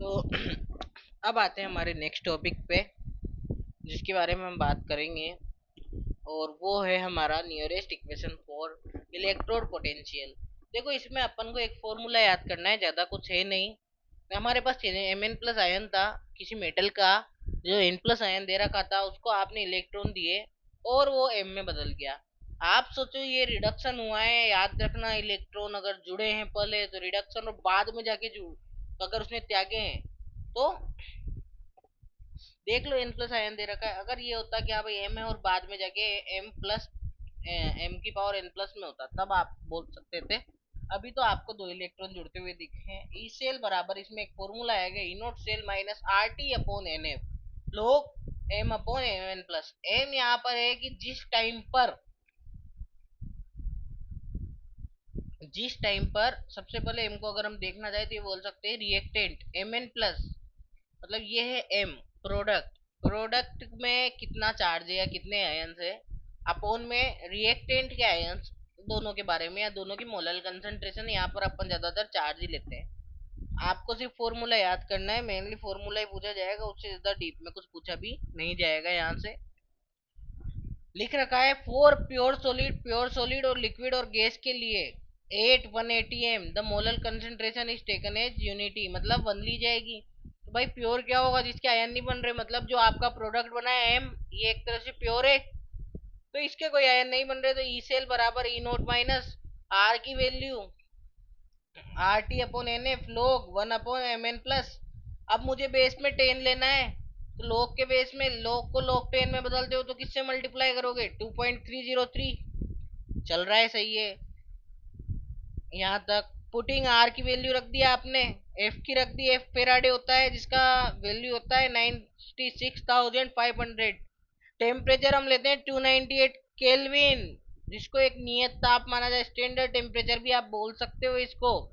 तो अब आते हैं हमारे नेक्स्ट टॉपिक पे, जिसके बारे में हम बात करेंगे, और वो है हमारा nearest equation for electrode potential. देखो, इसमें अपन को एक फॉर्मूला याद करना है, ज़्यादा कुछ है नहीं। हमारे पास एम एन प्लस आयन था किसी मेटल का, जो एन प्लस आयन दे रखा था, उसको आपने इलेक्ट्रॉन दिए और वो एम में बदल गया। आप सोचो ये रिडक्शन हुआ है, याद रखना, इलेक्ट्रॉन अगर जुड़े हैं पहले तो रिडक्शन, और बाद में जाके जुड़ अगर उसने त्यागे हैं तो देख लो, एन प्लस आयन दे रखा है। अगर ये होता कि हाँ भाई एम है और बाद में जाके एम प्लस एम की पावर एन प्लस में होता, तब आप बोल सकते थे। अभी तो आपको दो इलेक्ट्रॉन जुड़ते हुए दिखे हैं। ई सेल बराबर, इसमें एक फॉर्मूला आएगा, E naught cell minus R T upon N F log M upon M N plus. M यहाँ पर है कि जिस टाइम पर सबसे पहले एम को अगर हम देखना चाहे तो ये बोल सकते हैं रिएक्टेंट एम एन प्लस, मतलब ये है एम। प्रोडक्ट में कितना चार्ज है या कितने आयंस है, अपोन में रिएक्टेंट के आयंस, दोनों के बारे में या दोनों की मोलर कंसंट्रेशन। यहाँ पर अपन ज्यादातर चार्ज ही लेते हैं। आपको सिर्फ फॉर्मूला याद करना है, मेनली फॉर्मूला ही पूछा जाएगा, उससे ज्यादा डीप में कुछ पूछा भी नहीं जाएगा। यहाँ से लिख रखा है फॉर प्योर सॉलिड और लिक्विड और गैस के लिए 8 180 m the molar concentration is taken as unity, मतलब वन ली जाएगी। तो भाई प्योर क्या होगा, जिसके आयन नहीं बन रहे, मतलब जो आपका प्रोडक्ट बना है एम, ये एक तरह से प्योर है, तो इसके कोई आयन नहीं बन रहे, तो ई सेल बराबर ई नोट माइनस आर की वैल्यू R T upon N F log 1/mn plus. अब मुझे बेस में 10 लेना है, तो लोग के बेस में लोग को लोग 10 में बदलते हो तो किससे मल्टीप्लाई करोगे, 2.303। चल रहा है, सही है यहाँ तक। पुटिंग आर की वैल्यू रख दिया आपने, एफ की रख दी, एफ फेराडे होता है जिसका वैल्यू होता है 96,500। टेम्परेचर हम लेते हैं 298 केल्विन, जिसको एक नियत ताप माना जाए, स्टैंडर्ड टेम्परेचर भी आप बोल सकते हो इसको।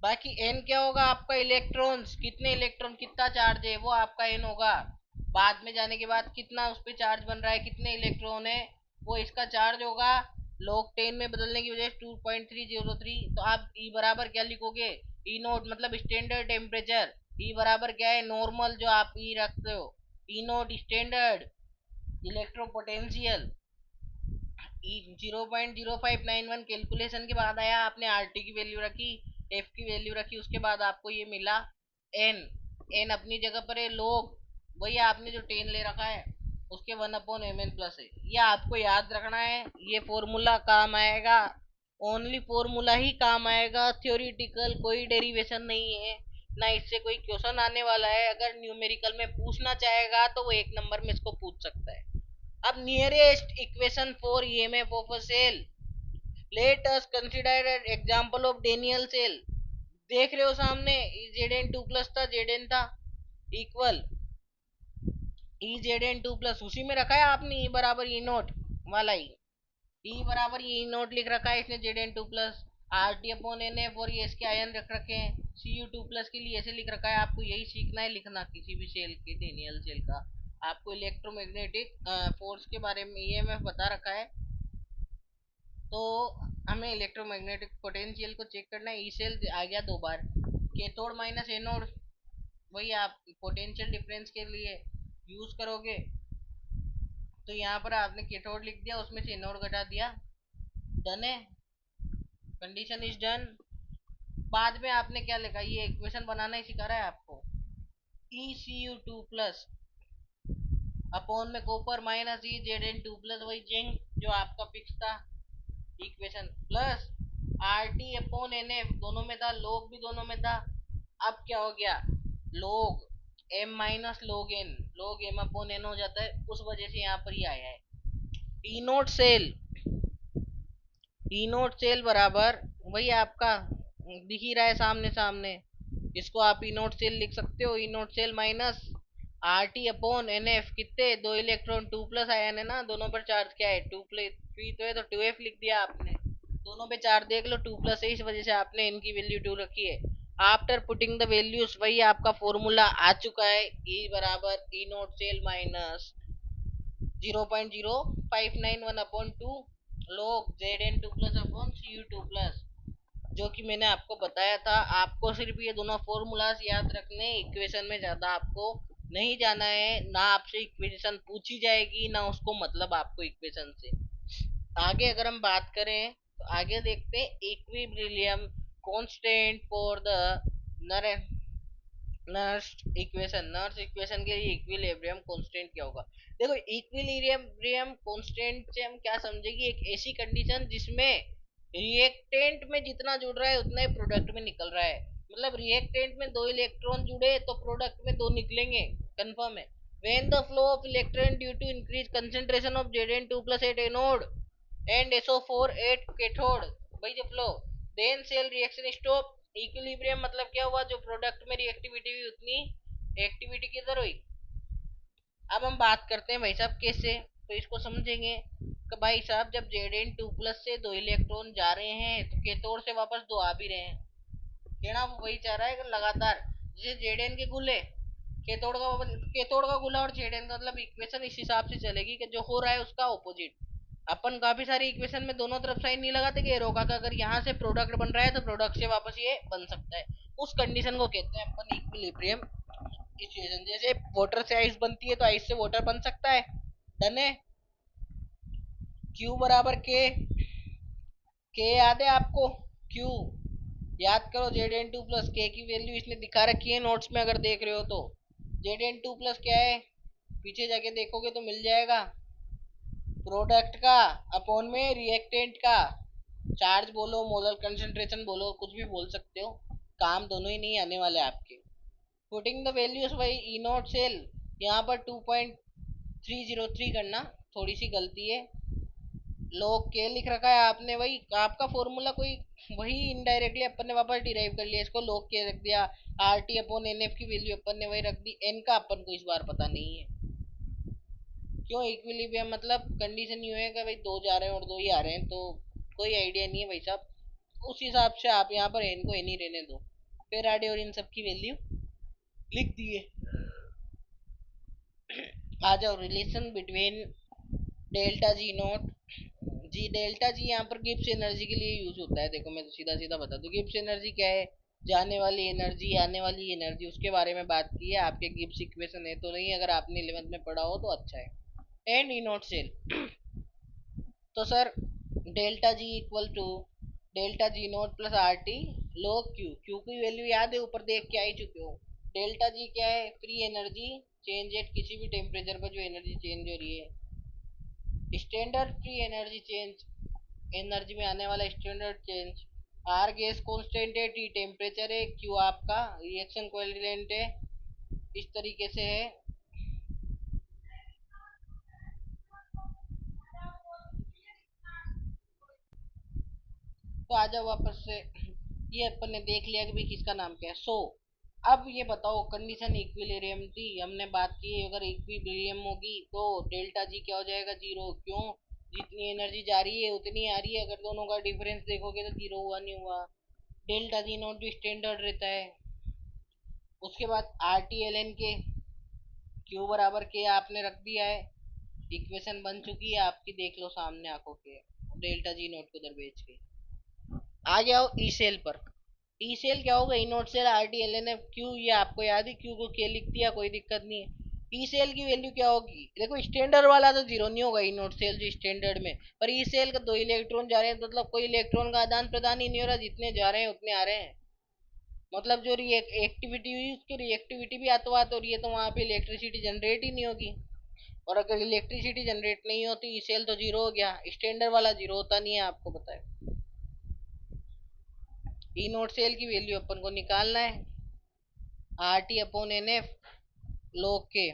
बाकी एन क्या होगा आपका, इलेक्ट्रॉन्स, कितने इलेक्ट्रॉन, कितना चार्ज है, वो आपका एन होगा। बाद में जाने के बाद कितना उस पर चार्ज बन रहा है, कितने इलेक्ट्रॉन है, वो इसका चार्ज होगा। लॉग 10 में बदलने की वजह से 2.303। तो आप ई बराबर क्या लिखोगे, ई नोट मतलब स्टैंडर्ड टेम्परेचर, ई बराबर क्या है, नॉर्मल जो आप ई रखते हो, E naught standard electro potential. 0.0591 calculation के बाद आया, आपने आर टी की वैल्यू रखी, एफ की वैल्यू रखी, उसके बाद आपको ये मिला एन। एन अपनी जगह पर है, लोग वही आपने जो 10 ले रखा है उसके 1/mn प्लस है। ये आपको याद रखना है, ये फॉर्मूला काम आएगा, ओनली फॉर्मूला ही काम आएगा, थ्योरिटिकल कोई डेरिवेशन नहीं है, ना इससे कोई क्वेश्चन आने वाला है। अगर न्यूमेरिकल में पूछना चाहेगा तो वो एक नंबर में इसको पूछ सकता है। अब nearest equation for EMF of a cell, let us consider an example of Daniell cell. देख रहे हो सामने, जेड एन टू प्लस था, जेड एन था equal E Z N two plus, उसी में रखा है आपने ई बराबर ई नोट वाला ही, ई बराबर ई नोट लिख रखा है इसने, Z N two plus R T upon N F, और ये इसके आयन रख रखे हैं सी यू टू प्लस के लिए ऐसे लिख रखा है। आपको यही सीखना है लिखना, किसी भी सेल के, डेनियल सेल का। आपको इलेक्ट्रोमैग्नेटिक फोर्स के बारे में ईएमएफ बता रखा है, तो हमें इलेक्ट्रोमैग्नेटिक पोटेंशियल को चेक करना है। ई सेल आ गया दो बार, कैथोड माइनस एनोड, वही आप पोटेंशियल डिफरेंस के लिए यूज करोगे। तो यहाँ पर आपने कैथोड लिख दिया, उसमें से एनोड घटा दिया, डन है, कंडीशन इज डन। बाद में आपने क्या लिखा, ये इक्वेशन बनाना ही सिखा रहा है आपको, E C U two plus upon में copper minus E Z N two plus, वही जिंक जो आपका फिक्स था equation, plus R T upon N F, दोनों में था, लोग भी दोनों में था। अब क्या हो गया, लोग एम माइनस लोग एन, लोग एम अपॉन एन हो जाता है, उस वजह से यहाँ पर ही आया है। ई नोट सेल, ई नोट सेल बराबर वही आपका दिख ही रहा है सामने सामने, इसको आप ई नोट सेल लिख सकते हो, E naught cell minus R T upon N F, कितने, दो इलेक्ट्रॉन, टू प्लस आयन है ना, दोनों पर चार्ज क्या है, टू प्लस थ्री तो है, तो टू एफ लिख दिया आपने। दोनों पे चार्ज देख लो, टू प्लस है, इस वजह से आपने इनकी वैल्यू टू रखी है। आफ्टर पुटिंग द वैल्यूज, वही आपका फॉर्मूला आ चुका है, ई बराबर E naught cell minus 0.0591 upon two log Z N two plus upon C U two plus. जो कि मैंने आपको बताया था। आपको सिर्फ ये दोनों फॉर्मूलाज याद रखने, इक्वेशन में ज्यादा आपको नहीं जाना है। ना आपसे इक्वेशन पूछी जाएगी, ना उसको मतलब आपको इक्वेशन से। आगे अगर हम बात करें तो आगे देखते हैं equilibrium constant for the Nernst equation के लिए इक्विलिब्रियम कांस्टेंट क्या होगा। देखो, इक्विलिब्रियम कांस्टेंट से हम क्या समझेंगे, एक ऐसी कंडीशन जिसमें रिएक्टेंट में जितना जुड़ रहा है उतना ही प्रोडक्ट में निकल रहा है। मतलब रिएक्टेंट में 2 इलेक्ट्रॉन जुड़े तो प्रोडक्ट में 2 निकलेंगे, कंफर्म है। when the flow of electron due to increased concentration of Zn2 plus at anode and SO4 at cathode by the flow, then cell reaction stop। Equilibrium मतलब क्या हुआ, जो प्रोडक्ट में रिएक्टिविटी हुई उतनी एक्टिविटी किधर हुई। अब हम बात करते हैं भाई साहब कैसे, तो इसको समझेंगे कि भाई साहब जब Zn2 प्लस से 2 इलेक्ट्रॉन जा रहे हैं तो कैथोड से वापस 2 आ भी रहे हैं। कहना वही चाह रहा है कि लगातार जैसे Zn के गुले कैथोड का गुला और Zn का, मतलब इक्वेशन इस हिसाब से चलेगी कि जो हो रहा है उसका ऑपोजिट। अपन काफी सारी इक्वेशन में दोनों तरफ साइन नहीं लगाते कि एरो का, अगर यहाँ से प्रोडक्ट बन रहा है तो प्रोडक्ट से वापस ये बन सकता है। उस कंडीशन को कहते हैं अपन इक्विलिब्रियम इक्वेशन। जैसे वाटर से आइस बनती है तो आइस से वाटर बन सकता है। डन है। क्यू बराबर के याद है आपको, क्यू याद करो। Zn2 प्लस के की वैल्यू इसने दिखा रखी है नोट्स में, अगर देख रहे हो तो। Zn2 प्लस क्या है, पीछे जाके देखोगे तो मिल जाएगा, प्रोडक्ट का अपॉन में रिएक्टेंट का। चार्ज बोलो, मोलर कंसंट्रेशन बोलो, कुछ भी बोल सकते हो, काम दोनों ही नहीं आने वाले आपके। Putting the values by E naught cell, यहाँ पर 2.303 करना, थोड़ी सी गलती है। लॉग के लिख रखा है आपने, वही आपका फॉर्मूला कोई वही इनडायरेक्टली अपन ने वापस डिराइव कर लिया, इसको लॉग के रख दिया। R T upon N F की वैल्यू अपन ने वही रख दी, एन का अपन को इस बार पता नहीं है। क्यों इक्विलिब्रियम मतलब कंडीशन यूं है कि भाई 2 जा रहे हैं और 2 ही आ रहे हैं, तो कोई आइडिया नहीं है भाई साहब। उस हिसाब से आप यहाँ पर एन को एन ही रहने दो। फेराडे और इन सब की वैल्यू लिख दिए। आ जाओ, relation between delta G naught G. Delta G यहाँ पर गिब्स एनर्जी के लिए यूज होता है। देखो मैं तो सीधा सीधा बता दूं, गिब्स एनर्जी क्या है, जाने वाली एनर्जी, आने वाली एनर्जी, उसके बारे में बात की है। आपके गिब्स इक्वेशन है तो नहीं, अगर आपने 11th में पढ़ा हो तो अच्छा है। एंड ई नॉट सेल, तो sir delta G equal to delta G naught plus R T log Q. Q की वैल्यू याद है, ऊपर देख के आ ही चुके हो। डेल्टा जी क्या है, फ्री एनर्जी चेंज एट किसी भी टेम्परेचर पर जो एनर्जी चेंज हो रही है। Standard free energy change, energy में आने वाला standard change. R gas constant है, टी टेम्परेचर है, क्यू आपका रिएक्शन कोएफिशिएंट है। इस तरीके से है। तो आ जाओ वापस से, ये अपन ने देख लिया कि भाई किसका नाम क्या है। अब ये बताओ, कंडीशन इक्विलिब्रियम थी, हमने बात की अगर इक्विलिब्रियम होगी तो डेल्टा जी क्या हो जाएगा, जीरो। क्यों, जितनी एनर्जी जा रही है उतनी आ रही है। अगर दोनों का डिफरेंस देखोगे तो जीरो हुआ नहीं हुआ। डेल्टा जी नॉट भी स्टैंडर्ड रहता है। उसके बाद आर टी एल एन के, क्यू बराबर के आपने रख दिया है। इक्वेशन बन चुकी है आपकी, देख लो सामने आंखों के। डेल्टा जी नॉट को उधर बेच के आ जाओ ई सेल पर। ई सेल क्या होगा, E naught cell R T L N F Q, ये आपको याद है, क्यू को के लिख दिया, कोई दिक्कत नहीं है। ई सेल की वैल्यू क्या होगी, देखो स्टैंडर्ड वाला तो जीरो नहीं होगा, ई नोट सेल जो स्टैंडर्ड में, पर ई सेल का 2 इलेक्ट्रॉन जा रहे हैं, मतलब कोई इलेक्ट्रॉन का आदान प्रदान ही नहीं हो रहा, जितने जा रहे हैं उतने आ रहे हैं। मतलब जो एक्टिविटी हुई उसकी रिएक्टिविटी भी आत्मवात हो रही है, तो वहां पे इलेक्ट्रिसिटी जनरेट ही नहीं होगी। और अगर इलेक्ट्रिसिटी जनरेट नहीं होती, ई सेल तो जीरो हो गया, स्टैंडर्ड वाला जीरो होता नहीं है, आपको पता है। ई नोट सेल की वैल्यू अपन को निकालना है, R T upon N F log K.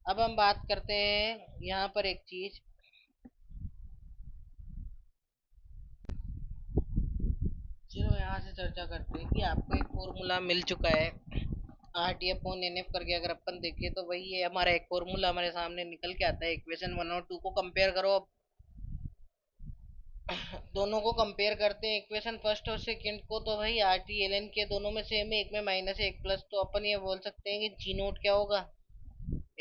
अब हम बात करते हैं यहाँ पर एक चीज, चलो यहाँ से चर्चा करते हैं कि आपको एक फॉर्मूला मिल चुका है R T upon N F करके। अगर अपन देखें तो वही है हमारा एक फॉर्मूला हमारे सामने निकल के आता है। इक्वेशन 1 और 2 को कंपेयर करो। अब दोनों को कंपेयर करते हैं, इक्वेशन फर्स्ट और सेकंड को, तो भाई आर टी एल एन के दोनों में सेम है, एक में माइनस है एक प्लस, तो अपन ये बोल सकते हैं कि जी नोट क्या होगा,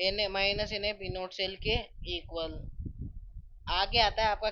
N minus N A B naught cell के इक्वल। आगे आता है आपका